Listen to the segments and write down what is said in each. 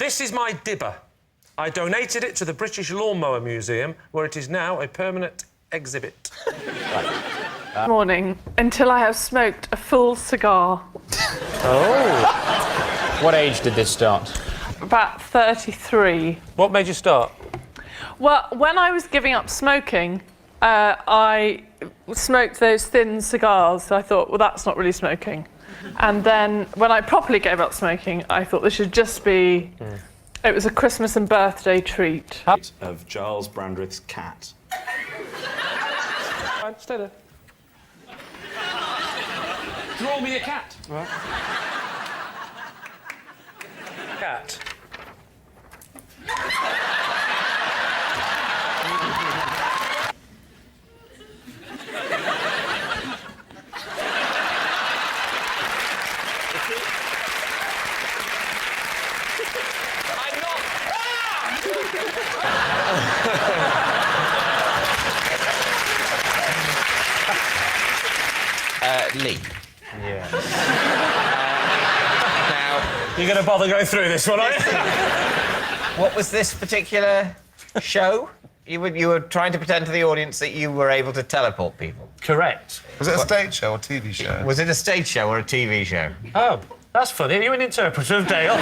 This is my dibber. I donated it to the British Lawnmower Museum, where it is now a permanent exhibit. Morning, until I have smoked a full cigar. Oh. What age did this start? About 33. What made you start? Well, when I was giving up smoking, I smoked those thin cigars, so I thought, well, that's not really smoking. And then when I properly gave up smoking, I thought this should just be... It was a Christmas and birthday treat. Of Giles Brandreth's cat. Fine, stay there. Draw me a cat. Right. Cat. Lee. Yeah. Now, You're going to bother going through this one, aren't you? what was this particular show? You were trying to pretend to the audience that you were able to teleport people. Correct. Was it a stage show or TV show? Was it a stage show or a TV show? Oh, that's funny. Are you an interpreter, Dale?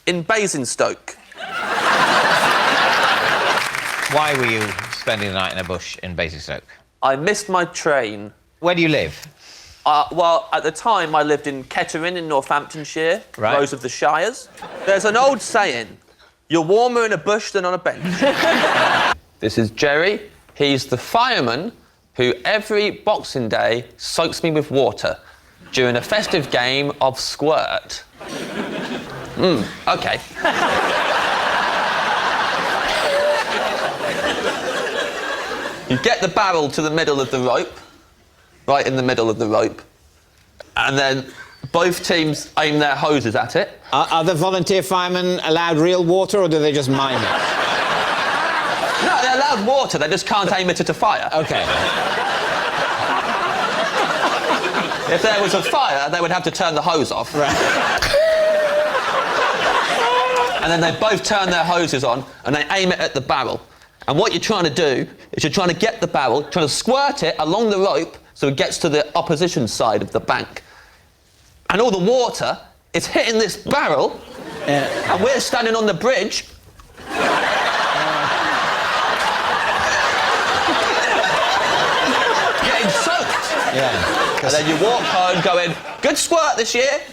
In Basingstoke. Why were you spending the night in a bush in Basingstoke? I missed my train. Where do you live? Well, at the time, I lived in Kettering in Northamptonshire, Right. Rose of the Shires. There's an old saying, you're warmer in a bush than on a bench. This is Jerry. He's the fireman who every Boxing Day soaks me with water during a festive game of squirt. OK. You get the barrel to the middle of the rope, right in the middle of the rope, and then both teams aim their hoses at it. Are the volunteer firemen allowed real water, or do they just mime it? No, they're allowed water, they just can't aim it at a fire. OK. If there was a fire, they would have to turn the hose off. Right. And then they both turn their hoses on, and they aim it at the barrel. And what you're trying to do is you're trying to get the barrel, trying to squirt it along the rope so it gets to the opposition side of the bank. And all the water is hitting this barrel, and we're standing on the bridge. Getting soaked. Yeah. And then you walk home going, good squirt this year.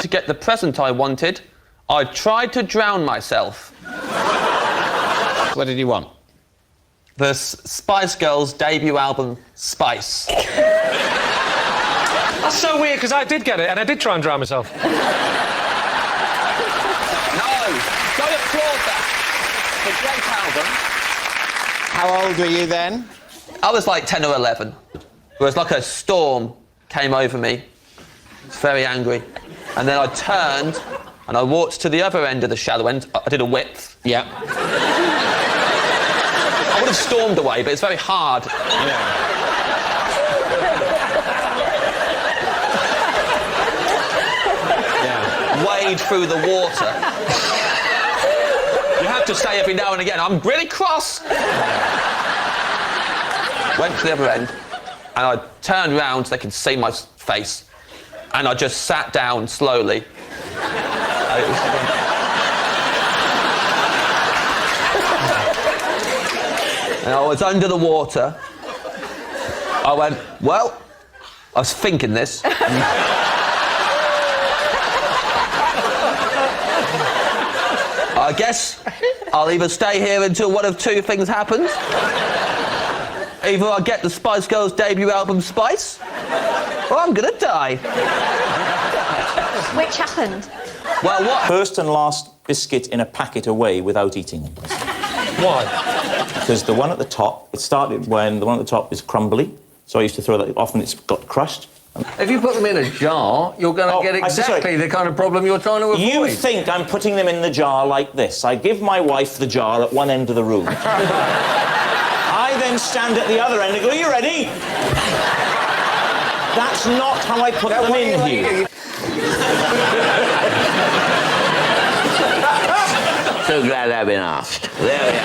To get the present I wanted, I tried to drown myself. What did you want? The Spice Girls' debut album, Spice. That's so weird, because I did get it, and I did try and drown myself. No, don't applaud that. It's a great album. How old were you then? I was like 10 or 11. It was like a storm came over me. I was very angry. And then I turned, and I walked to the other end of the shallow end. I did a width. Yeah. I would have stormed away, but it's very hard. Yeah. Wade through the water. You have to say every now and again, I'm really cross. Went to the other end, and I turned round so they could see my face, and I just sat down slowly. And I was under the water. I went, well, I was thinking this. I guess I'll either stay here until one of two things happens. Either I get the Spice Girls' debut album, Spice, or I'm gonna die. Which happened? Well, what? First and last biscuit in a packet away without eating it. Why? Because the one at the top, it started when the one at the top is crumbly, so I used to throw that, often it's got crushed. If you put them in a jar, you're going to get exactly the kind of problem you're trying to avoid. You think I'm putting them in the jar like this. I give my wife the jar at one end of the room. I then stand at the other end and go, are you ready? That's not how I put them in here. so glad I've been asked. There we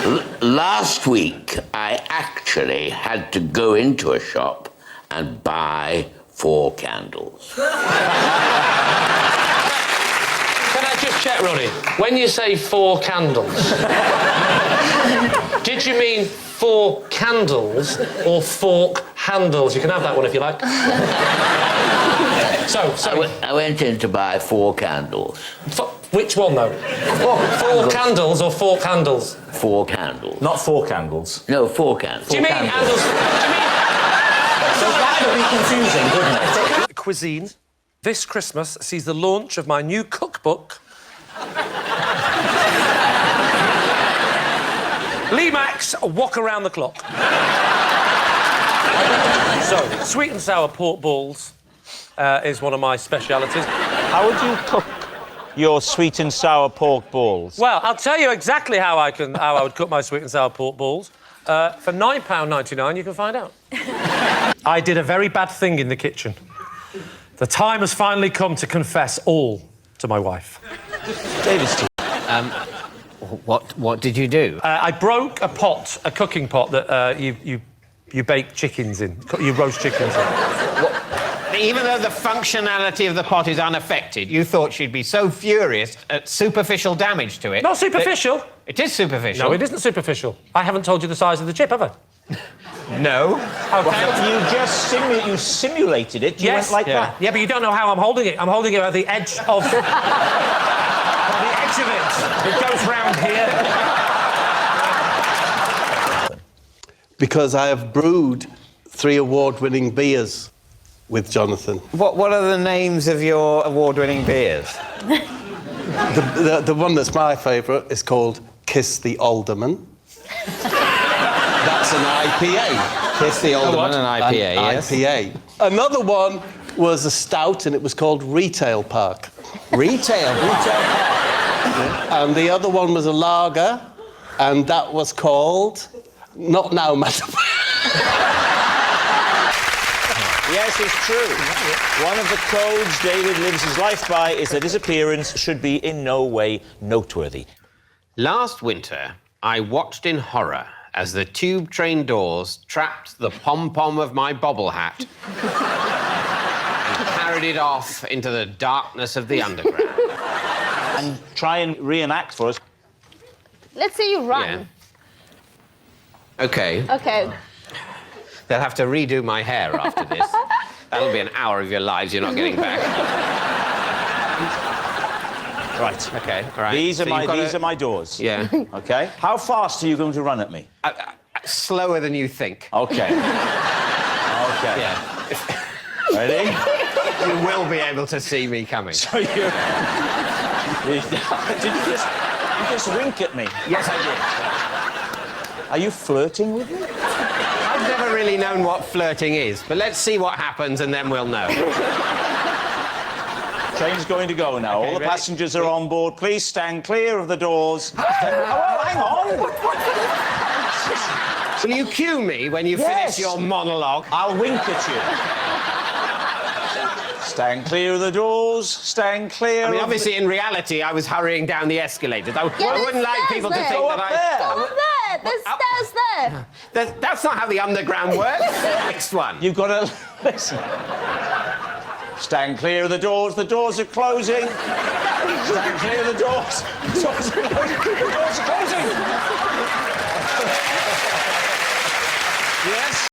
are. Last week, I actually had to go into a shop and buy 4 candles. Can I just check, Ronnie? When you say 4 candles, did you mean 4 candles or fork handles? You can have that one if you like. I went in to buy 4 candles. Which one, though? 4 candles or fork handles? 4 candles. Not 4 candles. No, 4 candles. Do you mean handles? Do you mean... So that would be confusing, wouldn't it? Cuisine. This Christmas sees the launch of my new cookbook. Lee Max, walk around the clock. So, sweet and sour pork balls is one of my specialities. How would you cook your sweet and sour pork balls? Well, I'll tell you exactly how I would cook my sweet and sour pork balls. For £9.99, you can find out. I did a very bad thing in the kitchen. The time has finally come to confess all to my wife. David, What did you do? I broke a cooking pot that you bake chickens in. You roast chickens in. Even though the functionality of the pot is unaffected, you thought she'd be so furious at superficial damage to it. Not superficial. It is superficial. No, it isn't superficial. I haven't told you the size of the chip, have I? No. Okay. You just simulated it. You went like that. Yeah, but you don't know how I'm holding it. I'm holding it at the edge of... the edge of it. It goes round here. Because I have brewed 3 award-winning beers with Jonathan. What are the names of your award-winning beers? The one that's my favourite is called Kiss the Alderman. That's an IPA. Kiss the Alderman, an IPA, yes. IPA. Another one was a stout, and it was called Retail Park. Retail Park. And the other one was a lager, and that was called... Not Now, Madam. Yes, it's true. One of the codes David lives his life by is that his appearance should be in no way noteworthy. Last winter, I watched in horror as the tube train doors trapped the pom-pom of my bobble hat and carried it off into the darkness of the underground. And try and reenact for us. Let's say you run. Yeah. OK. Okay. They'll have to redo my hair after this. That'll be an hour of your lives you're not getting back. Right. OK, all right. These are So my doors. Yeah. OK? How fast are you going to run at me? Slower than you think. OK. OK. Yeah. Ready? You will be able to see me coming. So did you just wink at me? Yes, I did. Are you flirting with me? I've never really known what flirting is, but let's see what happens and then we'll know. Train's going to go now. Okay, All the ready? passengers are on board. Please stand clear of the doors. Hang on. Will you cue me when you finish your monologue? I'll wink at you. Stand clear of the doors. Stand clear. I mean, obviously, in reality, I was hurrying down the escalators. I wouldn't like people to think that I... Go up there. There's stairs there. That's not how the underground works. Next one. You've got to listen. Stand clear of the doors. The doors are closing. Stand clear of the doors. The doors are closing.